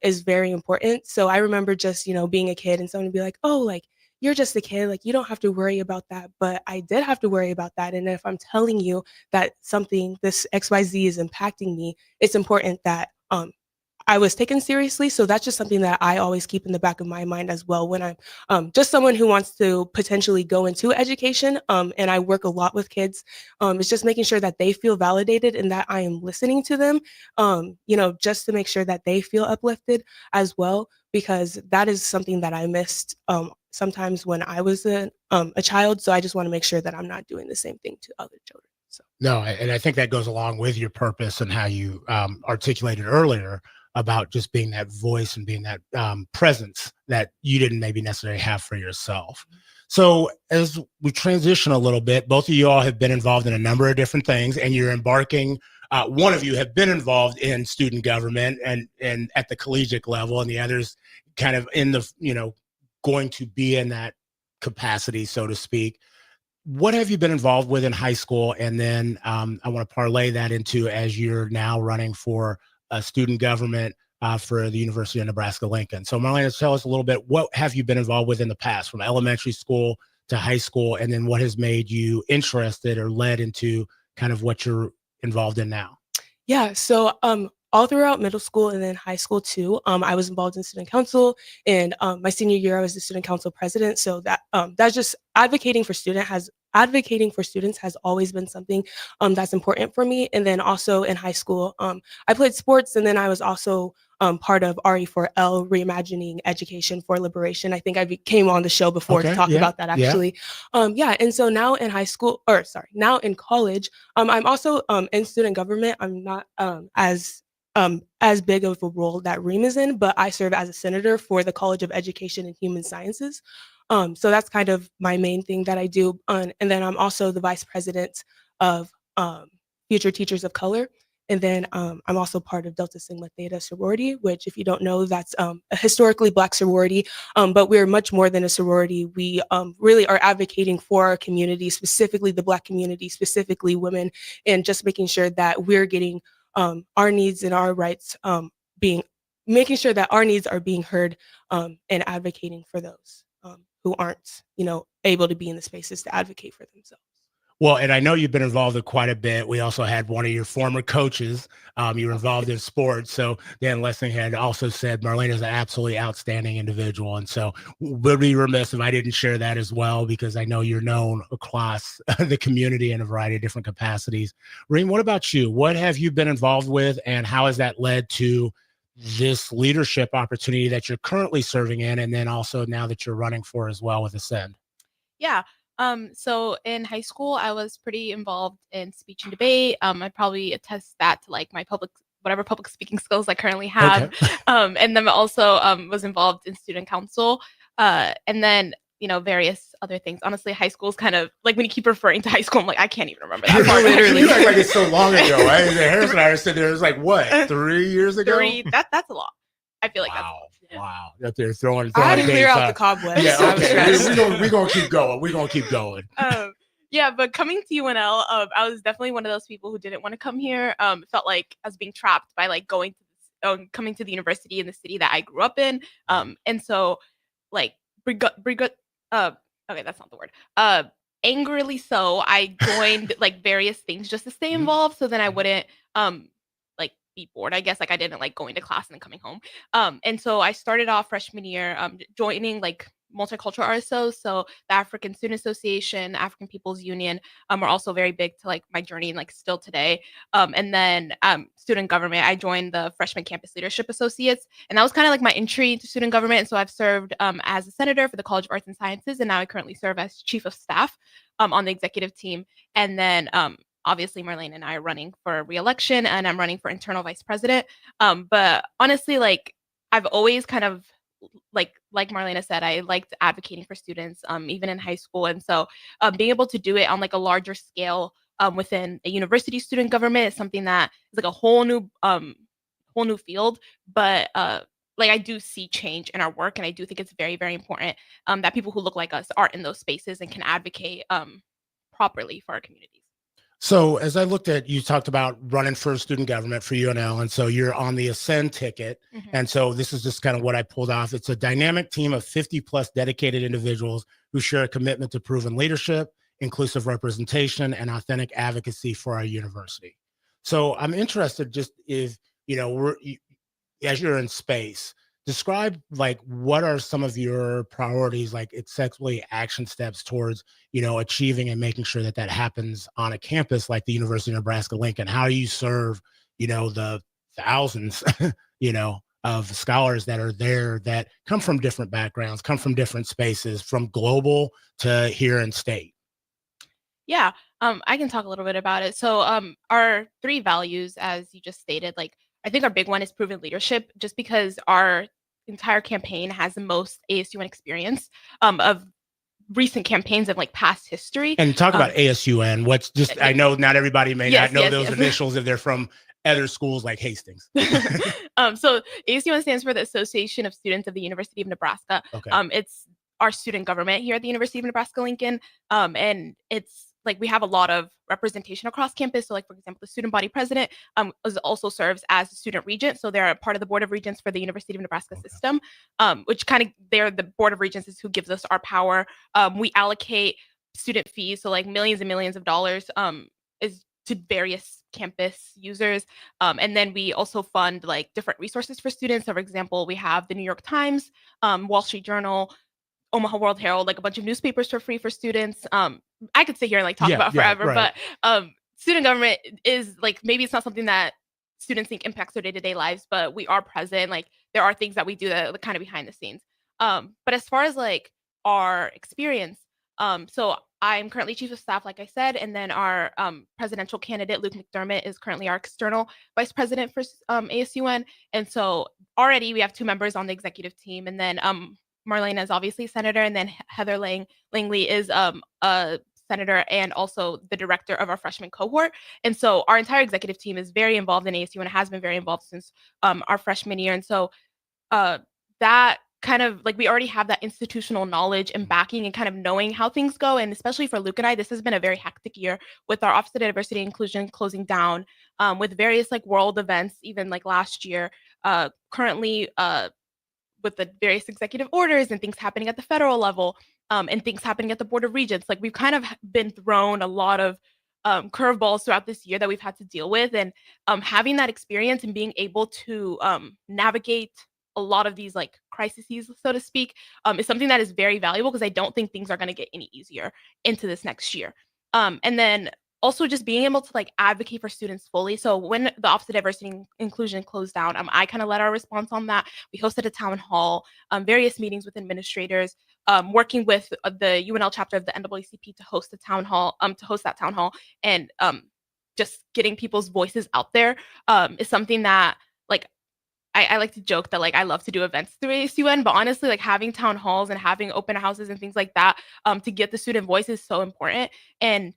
is very important. So I remember just, being a kid and someone would be like, oh, like, you're just a kid, like, you don't have to worry about that. But I did have to worry about that. And if I'm telling you that something, this XYZ is impacting me, it's important that I was taken seriously. So that's just something that I always keep in the back of my mind as well when I'm just someone who wants to potentially go into education. And I work a lot with kids. It's just making sure that they feel validated and that I am listening to them, just to make sure that they feel uplifted as well, because that is something that I missed sometimes when I was a child. So I just want to make sure that I'm not doing the same thing to other children. So. No, and I think that goes along with your purpose and how you articulated earlier about just being that voice and being that presence that you didn't maybe necessarily have for yourself. So as we transition a little bit, both of you all have been involved in a number of different things, and you're embarking one of you have been involved in student government and at the collegiate level, and the others kind of in the, going to be in that capacity, so to speak. What have you been involved with in high school? And then I want to parlay that into as you're now running for student government for the University of Nebraska-Lincoln. So Marlena, tell us a little bit, what have you been involved with in the past, from elementary school to high school, and then what has made you interested or led into kind of what you're involved in now? Yeah, so all throughout middle school and then high school too, I was involved in student council, and my senior year I was the student council president. So that's just advocating for students has always been something that's important for me. And then also in high school, I played sports, and then I was also part of RE4L, Reimagining Education for Liberation. I think I came on the show before to talk about that actually. And so now in now in college, I'm also in student government. I'm not as big of a role that Reem is in, but I serve as a senator for the College of Education and Human Sciences. So that's kind of my main thing that I do. And then I'm also the vice president of Future Teachers of Color. And then I'm also part of Delta Sigma Theta sorority, which, if you don't know, that's a historically Black sorority, but we're much more than a sorority. We really are advocating for our community, specifically the Black community, specifically women, and just making sure that we're getting our needs and our rights making sure that our needs are being heard, and advocating for those who aren't, able to be in the spaces to advocate for themselves. Well, and I know you've been involved in quite a bit. We also had one of your former coaches. You were involved in sports. So Dan Lessing had also said Marlena is an absolutely outstanding individual. And so we'll be remiss if I didn't share that as well, because I know you're known across the community in a variety of different capacities. Reem, what about you? What have you been involved with, and how has that led to this leadership opportunity that you're currently serving in, and then also now that you're running for as well with Ascend? Yeah. So in high school, I was pretty involved in speech and debate. I probably attest that to like my whatever public speaking skills I currently have. Okay. And then also was involved in student council. And then, various other things. Honestly, high school is kind of like, when you keep referring to high school, I'm like, I can't even remember that part. Literally. You act like it's so long ago, right? Harris and I were sitting there, it was like, what, 3 years ago? That's a lot. I feel like that's a lot. Wow. That they're throwing I had to clear out the cobwebs. Yeah, so okay. We're going to keep going. We're going to keep going. Yeah, but coming to UNL, I was definitely one of those people who didn't want to come here. Felt like I was being trapped by like coming to the university in the city that I grew up in. And so like, okay, that's not the word. Angrily so, I joined like various things just to stay involved, so then I wouldn't be bored. I guess like I didn't like going to class and then coming home. And so I started off freshman year joining like multicultural RSOs. So the African Student Association, African People's Union are also very big to like my journey and like still today. And then student government, I joined the Freshman Campus Leadership Associates, and that was kind of like my entry into student government. And so I've served as a senator for the College of Arts and Sciences, and now I currently serve as chief of staff on the executive team. And then obviously, Marlene and I are running for re-election, and I'm running for internal vice president. But honestly, like I've always kind of like Marlena said, I liked advocating for students, even in high school. And so being able to do it on like a larger scale within a university student government is something that is like a whole new field. But like I do see change in our work, and I do think it's very, very important that people who look like us are in those spaces and can advocate properly for our communities. So as I looked at, you talked about running for student government for UNL, and so you're on the Ascend ticket. Mm-hmm. And so this is just kind of what I pulled off. It's a dynamic team of 50 plus dedicated individuals who share a commitment to proven leadership, inclusive representation, and authentic advocacy for our university. So I'm interested just if, as you're in space, describe like what are some of your priorities, like essentially action steps towards, achieving and making sure that that happens on a campus like the University of Nebraska-Lincoln. How do you serve, the thousands, of scholars that are there that come from different backgrounds, come from different spaces, from global to here in state? Yeah, I can talk a little bit about it. So our 3 values, as you just stated, like I think our big one is proven leadership, just because our entire campaign has the most ASUN experience of recent campaigns and like past history. And talk about ASUN. What's just, I know not everybody may not know those initials if they're from other schools like Hastings. So ASUN stands for the Association of Students of the University of Nebraska. Okay. It's our student government here at the University of Nebraska-Lincoln. And it's like we have a lot of representation across campus. So like, for example, the student body president also serves as the student regent. So they're a part of the board of regents for the University of Nebraska system, which kind of, they're the board of regents is who gives us our power. We allocate student fees. So like millions and millions of dollars is to various campus users. And then we also fund like different resources for students. So for example, we have the New York Times, Wall Street Journal, Omaha World Herald, like a bunch of newspapers for free for students. I could sit here and like talk about forever, but student government is like, maybe it's not something that students think impacts their day-to-day lives, but we are present. Like there are things that we do that are kind of behind the scenes. But as far as like our experience, so I'm currently chief of staff, like I said, and then our presidential candidate, Luke McDermott, is currently our external vice president for ASUN. And so already we have 2 members on the executive team, and then Marlena is obviously a senator, and then Heather Langley is a senator and also the director of our freshman cohort. And so our entire executive team is very involved in ASU and has been very involved since our freshman year. And so that kind of like, we already have that institutional knowledge and backing and kind of knowing how things go. And especially for Luke and I, this has been a very hectic year with our Office of Diversity and Inclusion closing down, with various like world events, even like last year, currently with the various executive orders and things happening at the federal level, and things happening at the Board of Regents. Like we've kind of been thrown a lot of curveballs throughout this year that we've had to deal with. And having that experience and being able to navigate a lot of these like crises, so to speak, is something that is very valuable, because I don't think things are going to get any easier into this next year. And then also just being able to like advocate for students fully. So when the Office of Diversity and Inclusion closed down, I kind of led our response on that. We hosted a town hall, various meetings with administrators, working with the UNL chapter of the NAACP to host the town hall, and just getting people's voices out there is something that like I like to joke that like I love to do events through ASUN, but honestly, like having town halls and having open houses and things like that to get the student voice is so important. And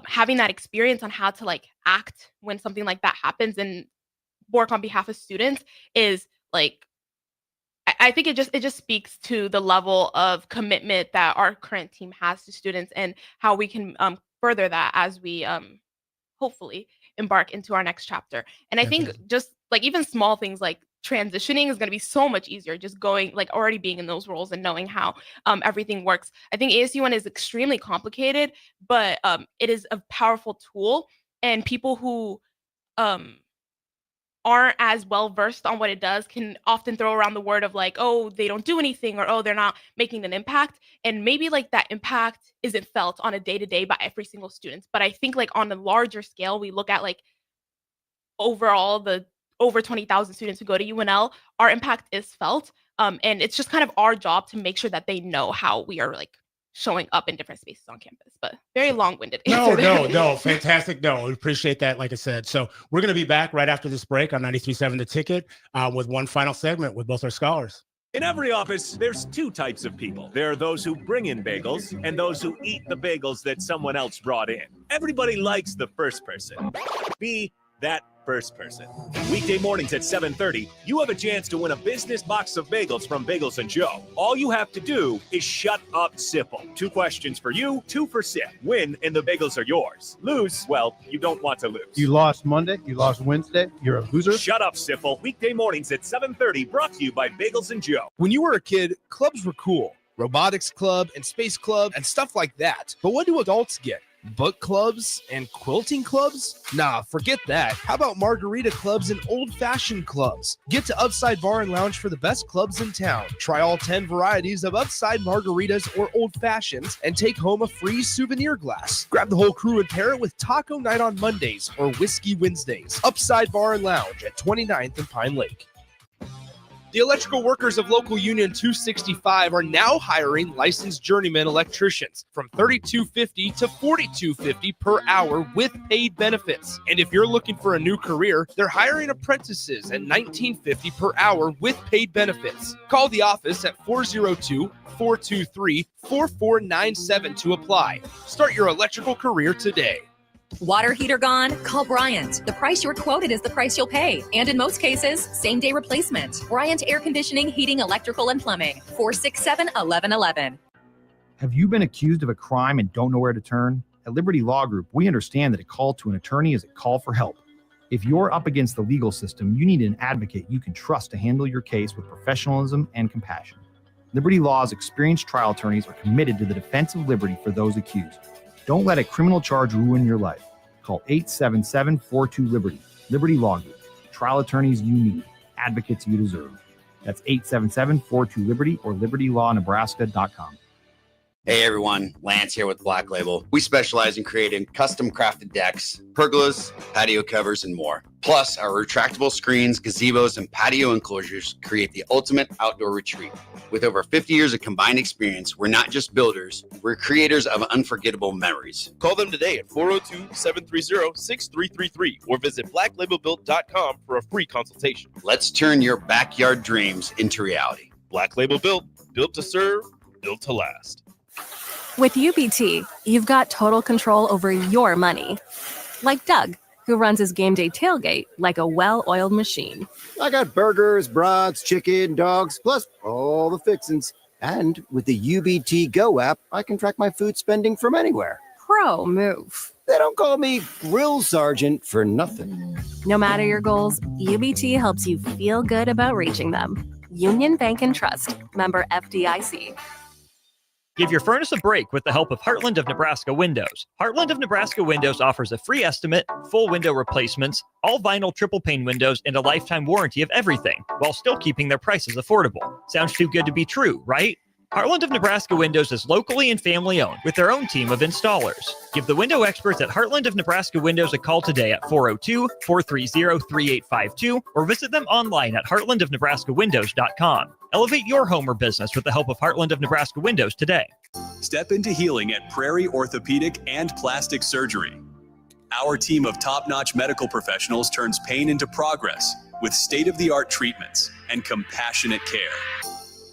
having that experience on how to like act when something like that happens and work on behalf of students is like, I think it just speaks to the level of commitment that our current team has to students and how we can further that as we hopefully embark into our next chapter. And I think just like even small things like transitioning is going to be so much easier, just going like already being in those roles and knowing how everything works. I think ASUN is extremely complicated, but it is a powerful tool, and people who aren't as well versed on what it does can often throw around the word of like, oh, they don't do anything, or oh, they're not making an impact. And maybe like that impact isn't felt on a day-to-day by every single student. But I think like on a larger scale, we look at like overall the over 20,000 students who go to UNL, our impact is felt. And it's just kind of our job to make sure that they know how we are like showing up in different spaces on campus. But very long-winded answer. No, fantastic. No, we appreciate that, like I said. So we're going to be back right after this break on 93.7 The Ticket with one final segment with both our scholars. In every office, there's 2 types of people. There are those who bring in bagels and those who eat the bagels that someone else brought in. Everybody likes the first person. Be that first person. Weekday mornings at 7:30, you have a chance to win a business box of bagels from Bagels and Joe. All you have to do is shut up, Sipple. 2 questions for you, 2 for Sip. Win, and the bagels are yours. Lose, well, you don't want to lose. You lost Monday, you lost Wednesday, you're a loser. Shut up, Sipple. Weekday mornings at 7:30, brought to you by Bagels and Joe. When you were a kid, clubs were cool. Robotics club and space club and stuff like that. But what do adults get? Book clubs and quilting clubs? Nah, forget that. How about margarita clubs and old-fashioned clubs? Get to Upside Bar and Lounge for the best clubs in town. Try all 10 varieties of Upside margaritas or old-fashions and take home a free souvenir glass. Grab the whole crew and pair it with taco night on Mondays or whiskey Wednesdays. Upside Bar and Lounge at 29th and Pine Lake. The electrical workers of Local Union 265 are now hiring licensed journeyman electricians from $32.50 to $42.50 per hour with paid benefits. And if you're looking for a new career, they're hiring apprentices at $19.50 per hour with paid benefits. Call the office at 402-423-4497 to apply. Start your electrical career today. Water heater gone? Call Bryant. The price you're quoted is the price you'll pay. And in most cases, same-day replacement. Bryant Air Conditioning, Heating, Electrical, and Plumbing. 467-1111. Have you been accused of a crime and don't know where to turn? At Liberty Law Group, we understand that a call to an attorney is a call for help. If you're up against the legal system, you need an advocate you can trust to handle your case with professionalism and compassion. Liberty Law's experienced trial attorneys are committed to the defense of liberty for those accused. Don't let a criminal charge ruin your life. Call 877-42-LIBERTY. Liberty Law Group. Trial attorneys you need. Advocates you deserve. That's 877-42-LIBERTY or libertylawnebraska.com. Hey everyone, Lance here with Black Label. We specialize in creating custom crafted decks, pergolas, patio covers, and more. Plus, our retractable screens, gazebos, and patio enclosures create the ultimate outdoor retreat. With over 50 years of combined experience, we're not just builders, we're creators of unforgettable memories. Call them today at 402-730-6333 or visit blacklabelbuilt.com for a free consultation. Let's turn your backyard dreams into reality. Black Label Built, built to serve, built to last. With UBT, you've got total control over your money. Like Doug, who runs his game day tailgate like a well-oiled machine. I got burgers, brats, chicken, dogs, plus all the fixins. And with the UBT Go app, I can track my food spending from anywhere. Pro move. They don't call me Grill Sergeant for nothing. No matter your goals, UBT helps you feel good about reaching them. Union Bank and Trust. Member FDIC. Give your furnace a break with the help of Heartland of Nebraska Windows. Heartland of Nebraska Windows offers a free estimate, full window replacements, all vinyl triple pane windows, and a lifetime warranty of everything, while still keeping their prices affordable. Sounds too good to be true, right? Heartland of Nebraska Windows is locally and family owned with their own team of installers. Give the window experts at Heartland of Nebraska Windows a call today at 402-430-3852 or visit them online at heartlandofnebraskawindows.com. Elevate your home or business with the help of Heartland of Nebraska Windows today. Step into healing at Prairie Orthopedic and Plastic Surgery. Our team of top-notch medical professionals turns pain into progress with state-of-the-art treatments and compassionate care.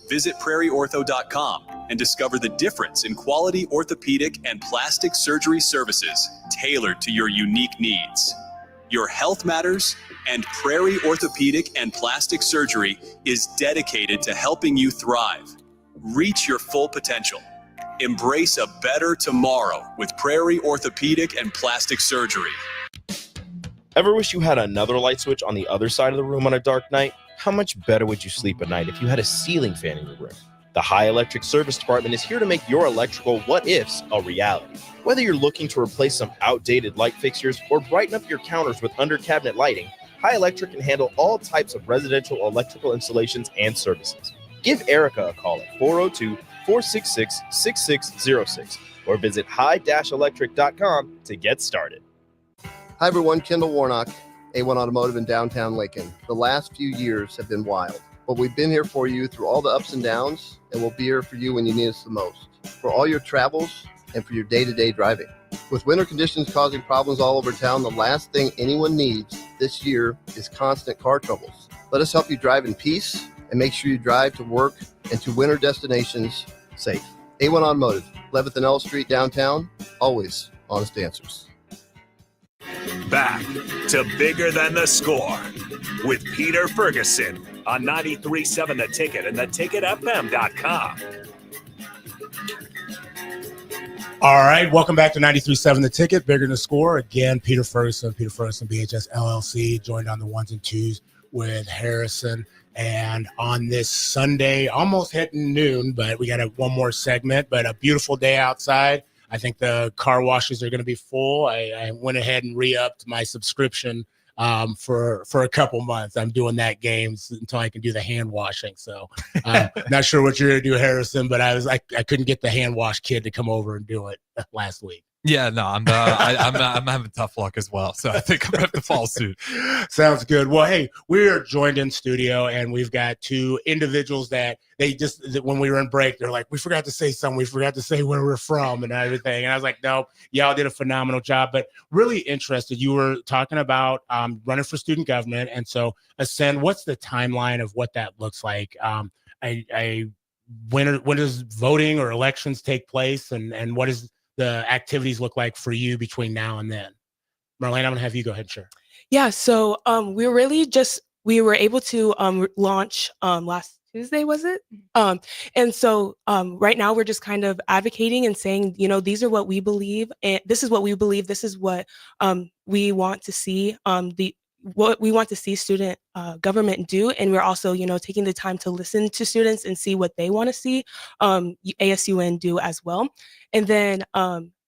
Visit prairieortho.com and discover the difference in quality orthopedic and plastic surgery services tailored to your unique needs. Your health matters, and Prairie Orthopedic and Plastic Surgery is dedicated to helping you thrive. Reach your full potential. Embrace a better tomorrow with Prairie Orthopedic and Plastic Surgery. Ever wish you had another light switch on the other side of the room on a dark night? How much better would you sleep at night if you had a ceiling fan in your room? The High Electric Service Department is here to make your electrical what-ifs a reality. Whether you're looking to replace some outdated light fixtures or brighten up your counters with under-cabinet lighting, High Electric can handle all types of residential electrical installations and services. Give Erica a call at 402-466-6606 or visit high-electric.com to get started. Hi everyone, Kendall Warnock, A1 Automotive in downtown Lincoln. The last few years have been wild, but we've been here for you through all the ups and downs, and we'll be here for you when you need us the most, for all your travels and for your day-to-day driving. With winter conditions causing problems all over town, the last thing anyone needs this year is constant car troubles. Let us help you drive in peace and make sure you drive to work and to winter destinations safe. A1 Automotive, 11th and L Street downtown, always honest answers. Back to Bigger Than the Score with Peter Ferguson on 93.7 The Ticket and theticketfm.com. All right, welcome back to 93.7 The Ticket, Bigger Than the Score. Again, Peter Ferguson, BHS LLC, joined on the ones and twos with Harrison. And on this Sunday, almost hitting noon, but we got one more segment, but a beautiful day outside. I think the car washes are going to be full. I went ahead and re-upped my subscription for a couple months. I'm doing that games until I can do the hand washing. So not sure what you're going to do, Harrison, but I couldn't get the hand wash kid to come over and do it last week. Yeah, no, I'm having tough luck as well, so I think I'm gonna have to follow suit. Sounds good. Well, hey, we are joined in studio, and we've got two individuals that when we were in break, they're like, we forgot to say something. We forgot to say where we're from and everything. And I was like, no, y'all did a phenomenal job. But really interested. You were talking about running for student government, and so Ascend. What's the timeline of what that looks like? When does voting or elections take place, and what is the activities look like for you between now and then? Marlene, I'm gonna have you go ahead, sure. Yeah, so we were able to launch last Tuesday, was it? And so right now we're just kind of advocating and saying, these are what we believe, and this is what we believe, this is what we want to see, what we want to see student government do. And we're also, taking the time to listen to students and see what they want to see ASUN do as well. And then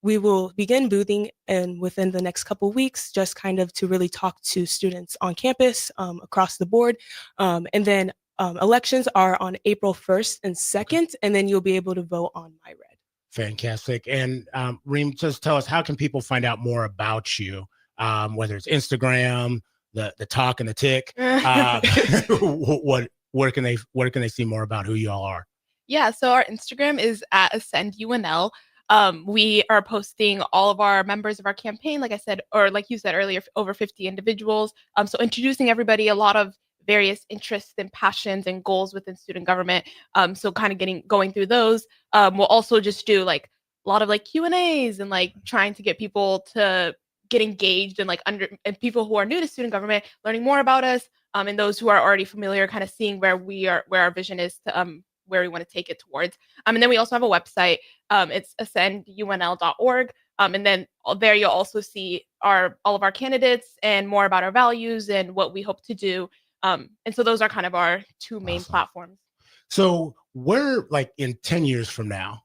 we will begin boothing and within the next couple of weeks, just kind of to really talk to students on campus across the board. And then elections are on April 1st and 2nd, and then you'll be able to vote on MyRed. Fantastic. And Reem, just tell us, how can people find out more about you, whether it's Instagram, the talk and the tick? Where can they see more about who you all are? Yeah, so our Instagram is at AscendUNL. We are posting all of our members of our campaign, like I said, or like you said earlier, over 50 individuals. So introducing everybody, a lot of various interests and passions and goals within student government. So kind of going through those. We'll also just do like a lot of like Q&As and like trying to get people to get engaged and and people who are new to student government learning more about us, and those who are already familiar kind of seeing where our vision is to where we want to take it towards. And then we also have a website. It's ascendunl.org. And then there you'll also see all of our candidates and more about our values and what we hope to do. And so those are kind of our two main platforms. So we're like in 10 years from now,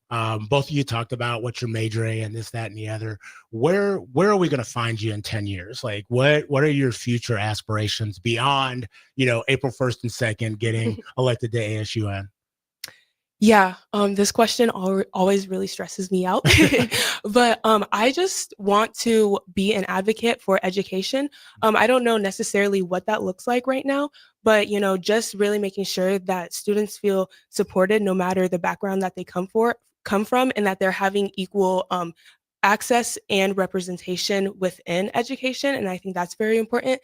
both of you talked about what you're majoring and this, that, and the other. Where are we going to find you in 10 years? Like what are your future aspirations beyond, April 1st and 2nd getting elected to ASUN? Yeah, this question always really stresses me out, but I just want to be an advocate for education. I don't know necessarily what that looks like right now, but just really making sure that students feel supported no matter the background that they come from, and that they're having equal access and representation within education. And I think that's very important.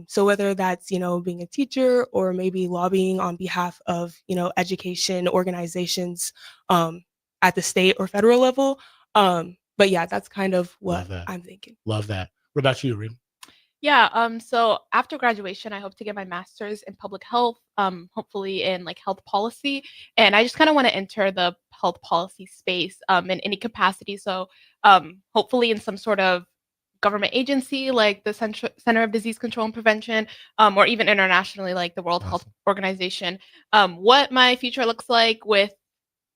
So whether that's, being a teacher or maybe lobbying on behalf of, education organizations at the state or federal level. But yeah, that's kind of what I'm thinking. Love that. What about you, Reem? Yeah, so after graduation, I hope to get my master's in public health, hopefully in like health policy. And I just kind of want to enter the health policy space in any capacity. So hopefully in some sort of government agency like the Center of Disease Control and Prevention, or even internationally like the World Health Organization. What my future looks like with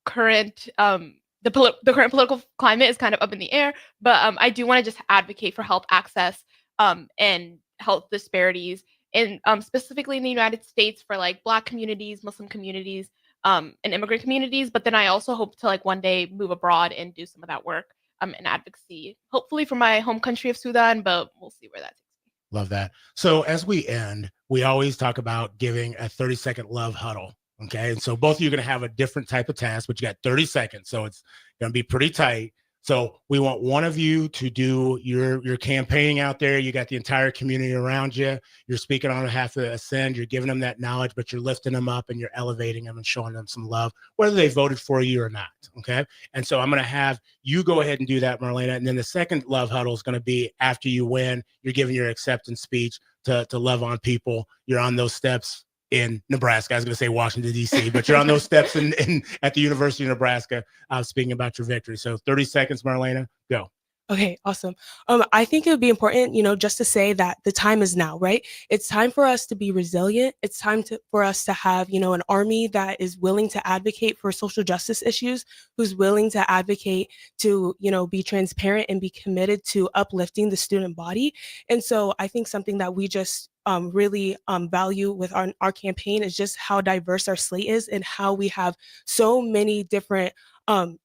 current the current political climate is kind of up in the air, but I do want to just advocate for health access and health disparities, and specifically in the United States for like Black communities, Muslim communities, and immigrant communities. But then I also hope to like one day move abroad and do some of that work and advocacy, hopefully for my home country of Sudan, but we'll see where that takes me. Love that. So as we end, we always talk about giving a 30-second love huddle. Okay. And so both of you are going to have a different type of task, but you got 30 seconds. So it's going to be pretty tight. So we want one of you to do your campaigning out there. You got the entire community around you. You're speaking on behalf of Ascend. You're giving them that knowledge, but you're lifting them up and you're elevating them and showing them some love, whether they voted for you or not. Okay. And so I'm going to have you go ahead and do that, Marlena. And then the second love huddle is going to be after you win. You're giving your acceptance speech to love on people. You're on those steps in Nebraska. I was going to say Washington, D.C., but you're on those steps at the University of Nebraska speaking about your victory. So 30 seconds, Marlena, go. Okay, awesome. I think it would be important, just to say that the time is now, right? It's time for us to be resilient. It's time for us to have, an army that is willing to advocate for social justice issues, who's willing to advocate to, be transparent and be committed to uplifting the student body. And so I think something that we just really value with our campaign is just how diverse our slate is and how we have so many different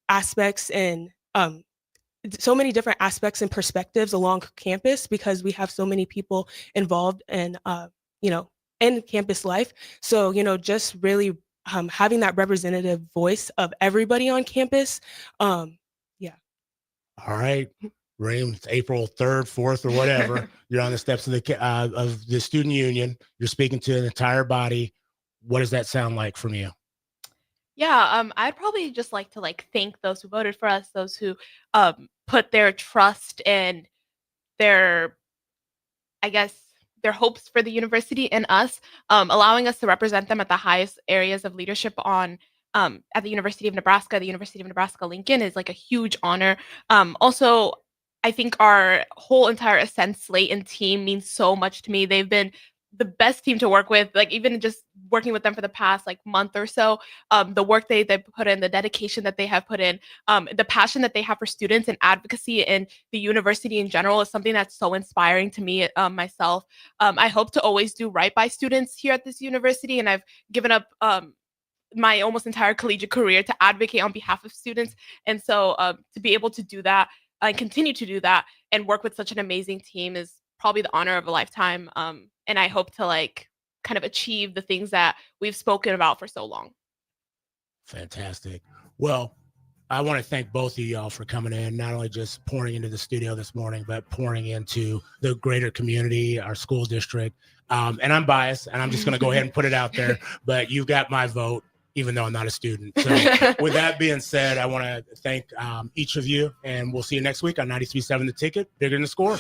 aspects and so many different aspects and perspectives along campus because we have so many people involved in, in campus life. So, just really having that representative voice of everybody on campus. All right, Reem, it's April 3rd, 4th, or whatever. You're on the steps of the student union. You're speaking to an entire body. What does that sound like from you? Yeah, I'd probably just like to thank those who voted for us, those who put their trust and their hopes for the university in us, allowing us to represent them at the highest areas of leadership at the University of Nebraska. The University of Nebraska-Lincoln is a huge honor. Also, I think our whole entire Ascend slate and team means so much to me. They've been the best team to work with, even just working with them for the past month or so. The work they put in, the dedication that they have put in, the passion that they have for students and advocacy and the university in general is something that's so inspiring to me myself. I hope to always do right by students here at this university, and I've given up my almost entire collegiate career to advocate on behalf of students. And so to be able to do that and continue to do that and work with such an amazing team is probably the honor of a lifetime. And I hope to kind of achieve the things that we've spoken about for so long. Fantastic. Well, I want to thank both of y'all for coming in, not only just pouring into the studio this morning, but pouring into the greater community, our school district. And I'm biased, and I'm just going to go ahead and put it out there, but you've got my vote, even though I'm not a student. So with that being said, I want to thank each of you, and we'll see you next week on 93.7 The Ticket, Bigger Than the Score.